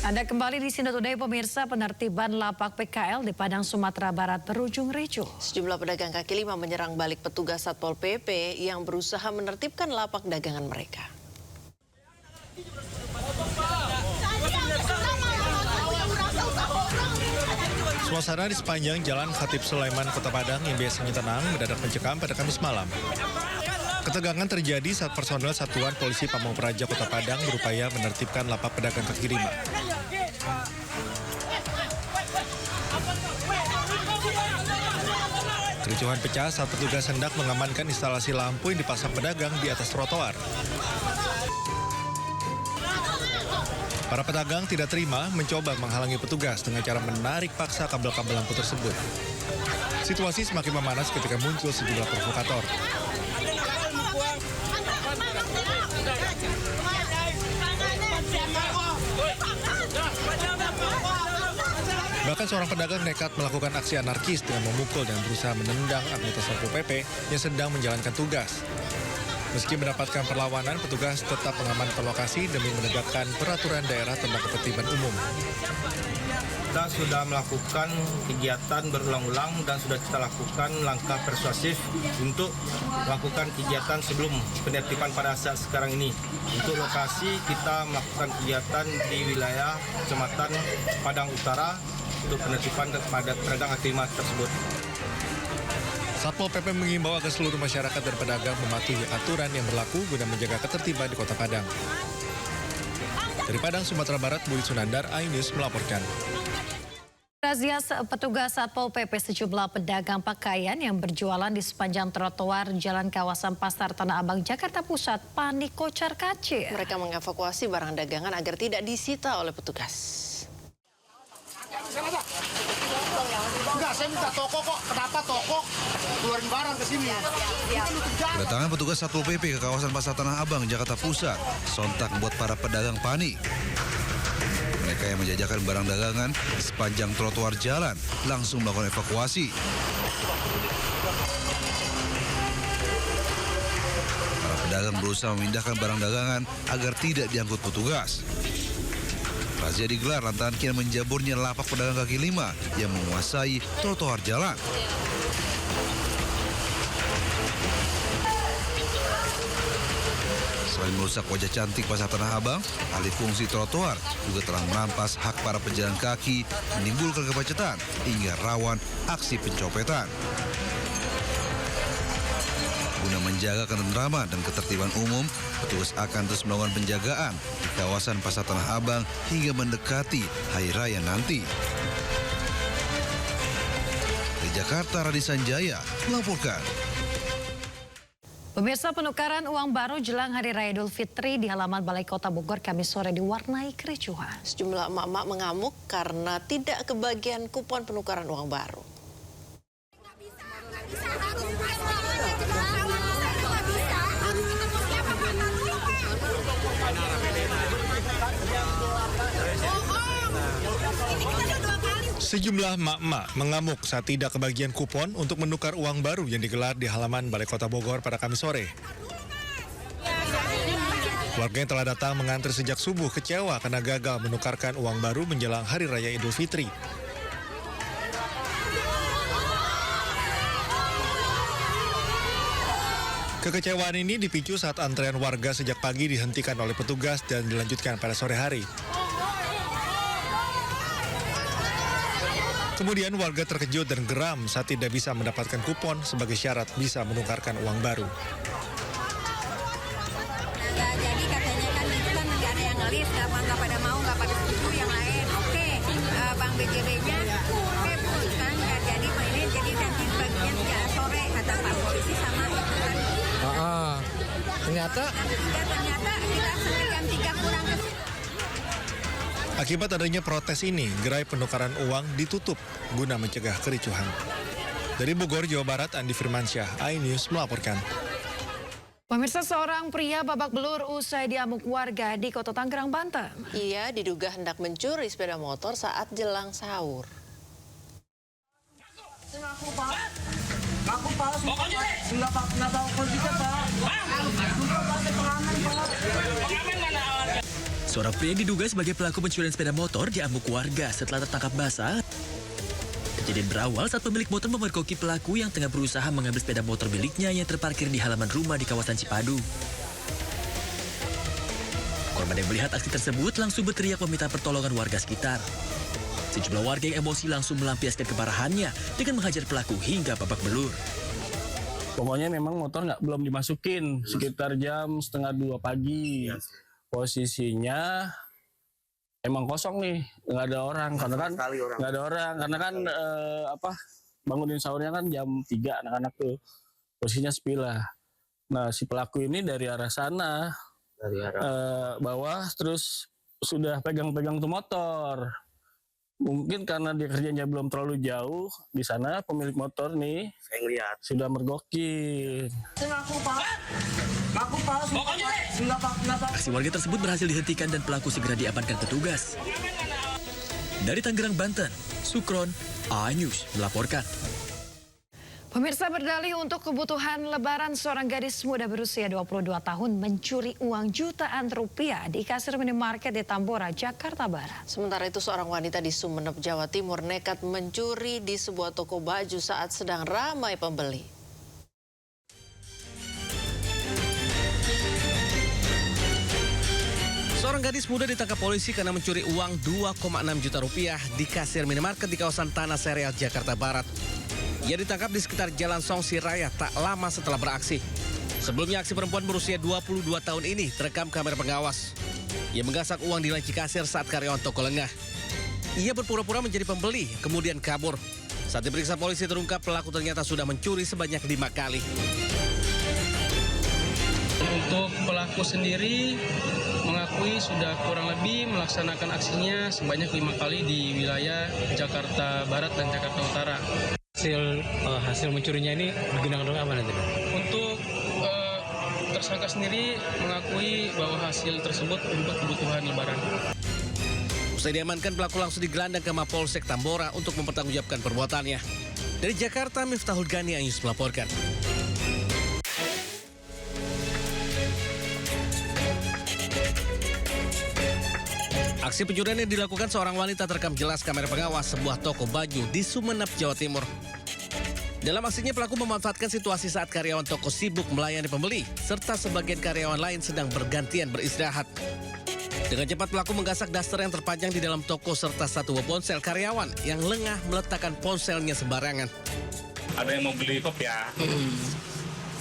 Anda kembali di Sinar Today, pemirsa. Penertiban lapak PKL di Padang, Sumatera Barat berujung ricuh. Sejumlah pedagang kaki lima menyerang balik petugas Satpol PP yang berusaha menertibkan lapak dagangan mereka. Suasana di sepanjang Jalan Khatib Sulaiman, Kota Padang yang biasanya tenang mendadak mencekam pada Kamis malam. Ketegangan terjadi saat personel Satuan Polisi Pamong Praja Kota Padang berupaya menertibkan lapak pedagang kaki lima. Kericuhan pecah saat petugas hendak mengamankan instalasi lampu yang dipasang pedagang di atas trotoar. Para pedagang tidak terima mencoba menghalangi petugas dengan cara menarik paksa kabel-kabel lampu tersebut. Situasi semakin memanas ketika muncul sejumlah provokator. Bahkan seorang pedagang nekat melakukan aksi anarkis dengan memukul dan berusaha menendang anggota Satpol PP yang sedang menjalankan tugas. Meski mendapatkan perlawanan, petugas tetap mengamankan lokasi demi menegakkan peraturan daerah tentang ketertiban umum. Kita sudah melakukan kegiatan berulang-ulang dan sudah kita lakukan langkah persuasif untuk melakukan kegiatan sebelum penertiban pada saat sekarang ini. Untuk lokasi kita melakukan kegiatan di wilayah Kecamatan Padang Utara untuk penertiban kepada pedagang kaki lima tersebut. Satpol PP mengimbau agar seluruh masyarakat dan pedagang mematuhi aturan yang berlaku guna menjaga ketertiban di Kota Padang. Dari Padang, Sumatera Barat, Budi Sunandar, iNews melaporkan. Razia petugas Satpol PP sejumlah pedagang pakaian yang berjualan di sepanjang trotoar Jalan Kawasan Pasar Tanah Abang, Jakarta Pusat panik kocar-kacir. Mereka mengevakuasi barang dagangan agar tidak disita oleh petugas. Enggak, saya minta toko kok. Kenapa toko? Keluarin barang ke sini. Kedatangan petugas Satpol PP ke kawasan Pasar Tanah Abang, Jakarta Pusat sontak membuat para pedagang panik. Mereka yang menjajakan barang dagangan di sepanjang trotoar jalan langsung melakukan evakuasi. Para pedagang berusaha memindahkan barang dagangan agar tidak diangkut petugas. Razia digelar lantaran kian menjaburnya lapak pedagang kaki lima yang menguasai trotoar jalan. Selain merusak wajah cantik Pasar Tanah Abang, alih fungsi trotoar juga telah merampas hak para pejalan kaki, menimbulkan kemacetan hingga rawan aksi pencopetan. Guna menjaga ketentraman dan ketertiban umum, petugas akan terus melakukan penjagaan di kawasan Pasar Tanah Abang hingga mendekati Hari Raya nanti. Di Jakarta, Radi Sanjaya melaporkan. Pemirsa, penukaran uang baru jelang Hari Raya Idul Fitri di halaman Balai Kota Bogor Kamis sore diwarnai kericuhan. Sejumlah emak-emak mengamuk karena tidak kebagian kupon penukaran uang baru. Sejumlah emak-emak mengamuk saat tidak kebagian kupon untuk menukar uang baru yang digelar di halaman Balai Kota Bogor pada Kamis sore. Warga yang telah datang mengantri sejak subuh kecewa karena gagal menukarkan uang baru menjelang Hari Raya Idul Fitri. Kekecewaan ini dipicu saat antrean warga sejak pagi dihentikan oleh petugas dan dilanjutkan pada sore hari. Kemudian warga terkejut dan geram saat tidak bisa mendapatkan kupon sebagai syarat bisa menukarkan uang baru. Jadi katanya kan itu kan nggak ada yang ngelis, nggak pada mau, nggak pada setuju yang lain. Oke, Bang BJB-nya, oke Bu, kan nggak jadi ini jadi nanti bagian sore kata Pak Polisi sama itu kan. Ternyata kita sering jam 3 kurang ke. Akibat adanya protes ini, gerai penukaran uang ditutup guna mencegah kericuhan. Dari Bogor, Jawa Barat, Andi Firmansyah, iNews melaporkan. Pemirsa, seorang pria babak belur usai diamuk warga di Kota Tangerang, Banten. Ia diduga hendak mencuri sepeda motor saat jelang sahur. aku Pak, nggak tahu kondisi Pak. Seorang pria yang diduga sebagai pelaku pencurian sepeda motor diamuk warga setelah tertangkap basah. Kejadian berawal saat pemilik motor memergoki pelaku yang tengah berusaha mengambil sepeda motor miliknya yang terparkir di halaman rumah di kawasan Cipadu. Korban yang melihat aksi tersebut langsung berteriak meminta pertolongan warga sekitar. Sejumlah warga yang emosi langsung melampiaskan kemarahannya dengan menghajar pelaku hingga babak belur. Pokoknya memang motor belum dimasukin sekitar jam 1:30 pagi. Posisinya emang kosong nih, nggak ada orang karena kan bangunin sahurnya kan jam 3 anak-anak tuh. Posisinya sepi lah. Nah si pelaku ini dari arah sana bawah terus sudah pegang-pegang tuh motor. Mungkin karena dia kerjanya belum terlalu jauh di sana, pemilik motor nih saya ngeliat sudah mergokin. Aksi warga tersebut berhasil dihentikan dan pelaku segera diamankan petugas. Dari Tangerang, Banten, Sukron, A-News melaporkan. Pemirsa, berdalih untuk kebutuhan lebaran, seorang gadis muda berusia 22 tahun mencuri uang jutaan rupiah di kasir minimarket di Tambora, Jakarta Barat. Sementara itu seorang wanita di Sumeneb, Jawa Timur nekat mencuri di sebuah toko baju saat sedang ramai pembeli. Seorang gadis muda ditangkap polisi karena mencuri uang 2,6 juta rupiah di kasir minimarket di kawasan Tanah Serial, Jakarta Barat. Ia ditangkap di sekitar Jalan Songsi Raya tak lama setelah beraksi. Sebelumnya aksi perempuan berusia 22 tahun ini terekam kamera pengawas. Ia menggasak uang di laci kasir saat karyawan toko lengah. Ia berpura-pura menjadi pembeli, kemudian kabur. Saat diperiksa polisi terungkap pelaku ternyata sudah mencuri sebanyak 5 kali. Untuk pelaku sendiri mengakui sudah kurang lebih melaksanakan aksinya sebanyak 5 kali di wilayah Jakarta Barat dan Jakarta Utara. Hasil mencurinya ini digunakan untuk apa nanti? Untuk tersangka sendiri mengakui bahwa hasil tersebut untuk kebutuhan lebaran. Usai diamankan, pelaku langsung digelandang ke Mapolsek Tambora untuk mempertanggungjawabkan perbuatannya. Dari Jakarta, Miftahul Ghani Ayus melaporkan. Aksi pencurian yang dilakukan seorang wanita terekam jelas kamera pengawas sebuah toko baju di Sumeneb, Jawa Timur. Dalam aksinya pelaku memanfaatkan situasi saat karyawan toko sibuk melayani pembeli, serta sebagian karyawan lain sedang bergantian beristirahat. Dengan cepat pelaku menggasak daster yang terpajang di dalam toko serta satu buah ponsel karyawan yang lengah meletakkan ponselnya sembarangan. Ada yang mau beli kopiah,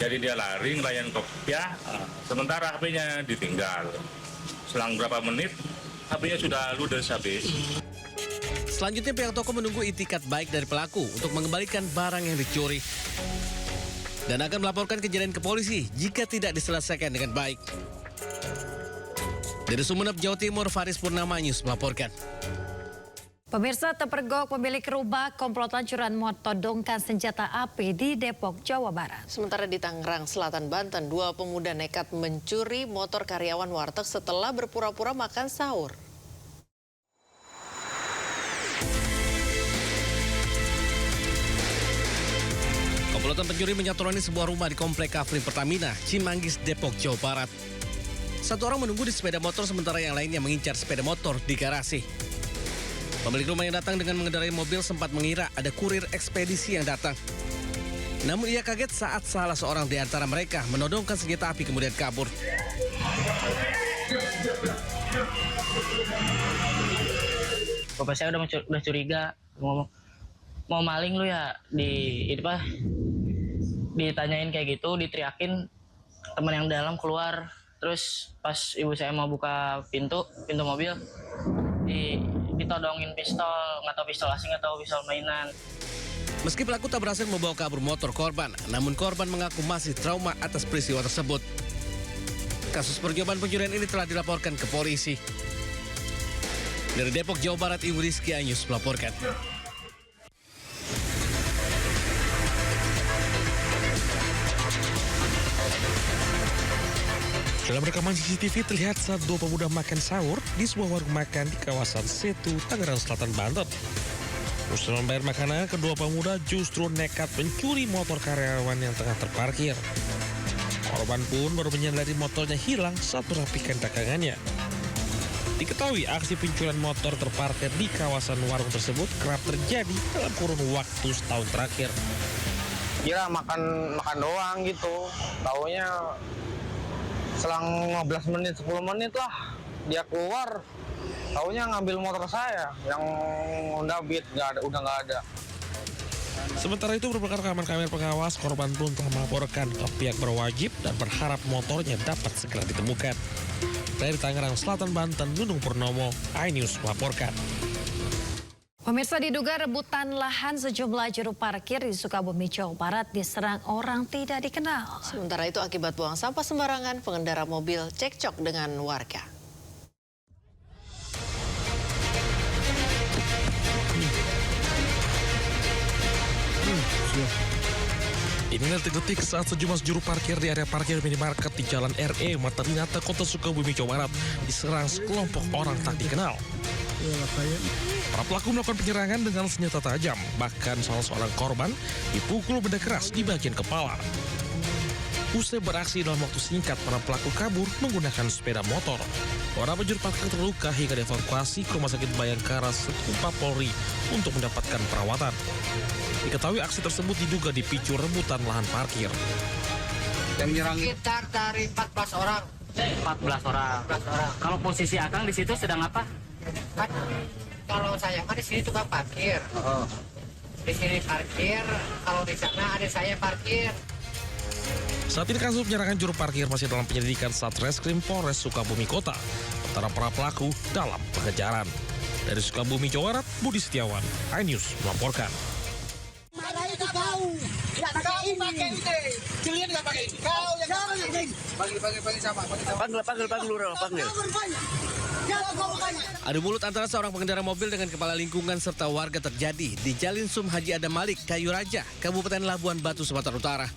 jadi dia lari ngelayan kopiah, sementara HP-nya ditinggal. Selang berapa menit, HP-nya sudah ludes habis. Selanjutnya pihak toko menunggu itikat baik dari pelaku untuk mengembalikan barang yang dicuri. Dan akan melaporkan kejadian ke polisi jika tidak diselesaikan dengan baik. Dari Sumeneb, Jawa Timur, Faris Purnama News melaporkan. Pemirsa, terpergok pemilik rumah komplotan curian motodongkan senjata api di Depok, Jawa Barat. Sementara di Tangerang Selatan, Banten, 2 pemuda nekat mencuri motor karyawan warteg setelah berpura-pura makan sahur. Komplotan pencuri menyatroni sebuah rumah di Komplek Kafling Pertamina, Cimanggis, Depok, Jawa Barat. Satu orang menunggu di sepeda motor sementara yang lainnya mengincar sepeda motor di garasi. Pemilik rumah yang datang dengan mengendarai mobil sempat mengira ada kurir ekspedisi yang datang. Namun ia kaget saat salah seorang di antara mereka menodongkan senjata api kemudian kabur. Bapak saya udah curiga, ngomong mau maling lu ya, ditanyain kayak gitu, diteriakin, teman yang dalam keluar. Terus pas ibu saya mau buka pintu mobil, ditodongin pistol, nggak tahu pistol asing atau pistol mainan. Meski pelaku tak berhasil membawa kabur motor korban, namun korban mengaku masih trauma atas peristiwa tersebut. Kasus percobaan pencurian ini telah dilaporkan ke polisi. Dari Depok, Jawa Barat, Ibu Rizky Anyus melaporkan. Dalam rekaman CCTV terlihat saat 2 pemuda makan sahur di sebuah warung makan di kawasan Setu, Tangerang Selatan, Banten. Usai membayar makanan, kedua pemuda justru nekat mencuri motor karyawan yang tengah terparkir. Korban pun baru menyadari motornya hilang saat merapikan dagangannya. Diketahui aksi pencurian motor terparkir di kawasan warung tersebut kerap terjadi dalam kurun waktu setahun terakhir. Kira makan doang gitu. Taunya selang 15 menit, 10 menit lah dia keluar. Taunya ngambil motor saya yang Honda Beat, udah nggak ada. Sementara itu berbekal rekaman kamera pengawas, korban pun telah melaporkan ke pihak berwajib dan berharap motornya dapat segera ditemukan. Dari Tangerang Selatan, Banten, Nunung Purnomo, iNews melaporkan. Pemirsa, diduga rebutan lahan sejumlah juru parkir di Sukabumi, Jawa Barat diserang orang tidak dikenal. Sementara itu akibat buang sampah sembarangan, pengendara mobil cekcok dengan warga. Inilah detik-detik saat sejumlah juru parkir di area parkir minimarket di Jalan RE, Materinata, Kota Sukabumi, Jawa Barat diserang sekelompok orang tak dikenal. Para pelaku melakukan penyerangan dengan senjata tajam, bahkan salah seorang korban dipukul benda keras di bagian kepala. Usai beraksi dalam waktu singkat, para pelaku kabur menggunakan sepeda motor. Para juru parkir terluka hingga dievakuasi ke Rumah Sakit Bayangkara Setempat Polri untuk mendapatkan perawatan. Diketahui aksi tersebut diduga dipicu rebutan lahan parkir. Yang menyerang Kita dari 14 orang. 14 orang. Kalau posisi Akang di situ sedang apa? Kan, kalau saya kan di sini tukang parkir. Di sini parkir, kalau di sana ada saya parkir. Saat ini kasus penyerangan juru parkir masih dalam penyelidikan Satreskrim Polres Sukabumi Kota. Sementara para pelaku dalam pengejaran. Dari Sukabumi, Jawa Barat, Budi Setiawan, iNews melaporkan. Marah itu kau, tidak pakai ini. Kalian nggak pakai ini. Kau yang pakai ini. Panggil sama. Panggil. Adu mulut antara seorang pengendara mobil dengan kepala lingkungan serta warga terjadi di Jalan Sum Haji Adam Malik, Kayu Raja, Kabupaten Labuan Batu, Sumatera Utara.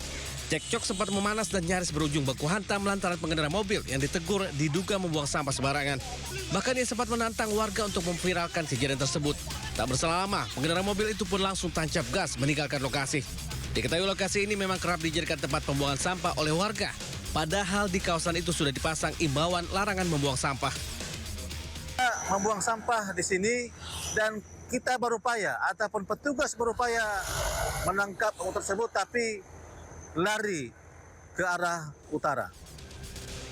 Cekcok sempat memanas dan nyaris berujung baku hantam lantaran pengendara mobil yang ditegur diduga membuang sampah sembarangan. Bahkan ia sempat menantang warga untuk memviralkan kejadian tersebut. Tak berselang lama, pengendara mobil itu pun langsung tancap gas meninggalkan lokasi. Diketahui lokasi ini memang kerap dijadikan tempat pembuangan sampah oleh warga. Padahal di kawasan itu sudah dipasang imbauan larangan membuang sampah. Membuang sampah di sini dan kita berupaya ataupun petugas berupaya menangkap orang tersebut tapi lari ke arah utara.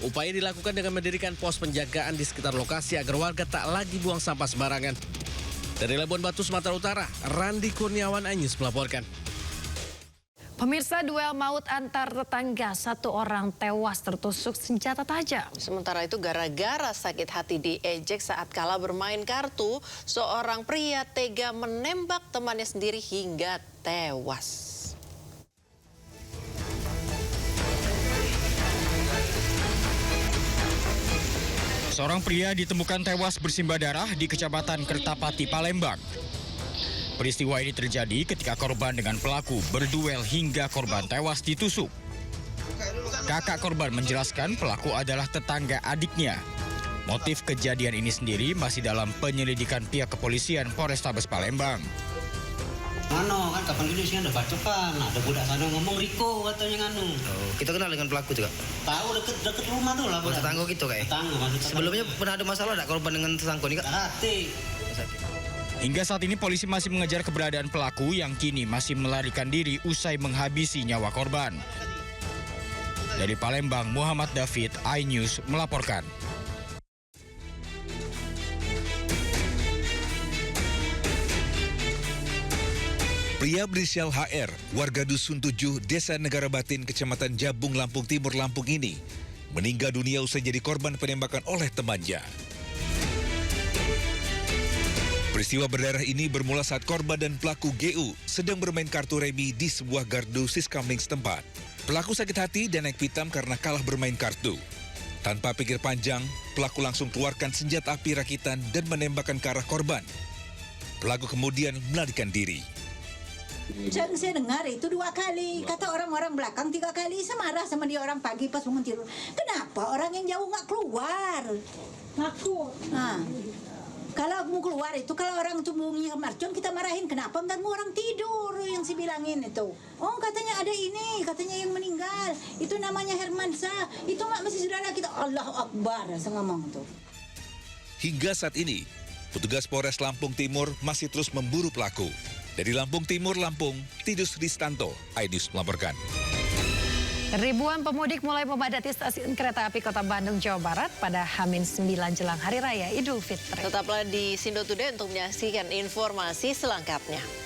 Upaya dilakukan dengan mendirikan pos penjagaan di sekitar lokasi agar warga tak lagi buang sampah sembarangan. Dari Labuan Batu, Sumatera Utara, Randi Kurniawan, iNews melaporkan. Pemirsa, duel maut antar tetangga, satu orang tewas tertusuk senjata tajam. Sementara itu gara-gara sakit hati diejek saat kalah bermain kartu, seorang pria tega menembak temannya sendiri hingga tewas. Seorang pria ditemukan tewas bersimbah darah di Kecamatan Kertapati, Palembang. Peristiwa ini terjadi ketika korban dengan pelaku berduel hingga korban tewas ditusuk. Kakak korban menjelaskan pelaku adalah tetangga adiknya. Motif kejadian ini sendiri masih dalam penyelidikan pihak kepolisian Polrestabes Palembang. Kan kapan gini sih ada bacokan, ada budak sana ngomong Riko katanya nganu. Kita kenal dengan pelaku juga? Tahu deket rumah tuh lah. Tetangga gitu kayak? Tetangga maksudnya. Sebelumnya pernah ada masalah enggak korban dengan tetangga ini, Kak? Hingga saat ini polisi masih mengejar keberadaan pelaku yang kini masih melarikan diri usai menghabisi nyawa korban. Dari Palembang, Muhammad David, iNews melaporkan. Pria berinisial HR, warga Dusun 7, Desa Negara Batin, Kecamatan Jabung, Lampung Timur, Lampung ini meninggal dunia usai jadi korban penembakan oleh temannya. Peristiwa berdarah ini bermula saat korban dan pelaku GU sedang bermain kartu remi di sebuah gardu Siskamling setempat. Pelaku sakit hati dan naik pitam karena kalah bermain kartu. Tanpa pikir panjang, pelaku langsung keluarkan senjata api rakitan dan menembakkan ke arah korban. Pelaku kemudian melarikan diri. Saya dengar itu 2 kali, kata orang-orang belakang 3 kali. Saya marah sama dia orang pagi pas bangun tidur. Kenapa orang yang jauh nggak keluar? Ngaku. Nah, kalau mau keluar itu, kalau orang itu bunyi marcon kita marahin. Kenapa enggak orang tidur yang si bilangin itu? Oh katanya ada ini, katanya yang meninggal. Itu namanya Hermansyah. Itu masih saudara kita. Allahu Akbar, saya ngomong tuh. Hingga saat ini, petugas Polres Lampung Timur masih terus memburu pelaku. Dari Lampung Timur, Lampung, Tidus Ristanto, iNews melaporkan. Ribuan pemudik mulai memadati stasiun kereta api Kota Bandung, Jawa Barat pada H-9 jelang Hari Raya Idul Fitri. Tetaplah di Sindo Today untuk menyaksikan informasi selengkapnya.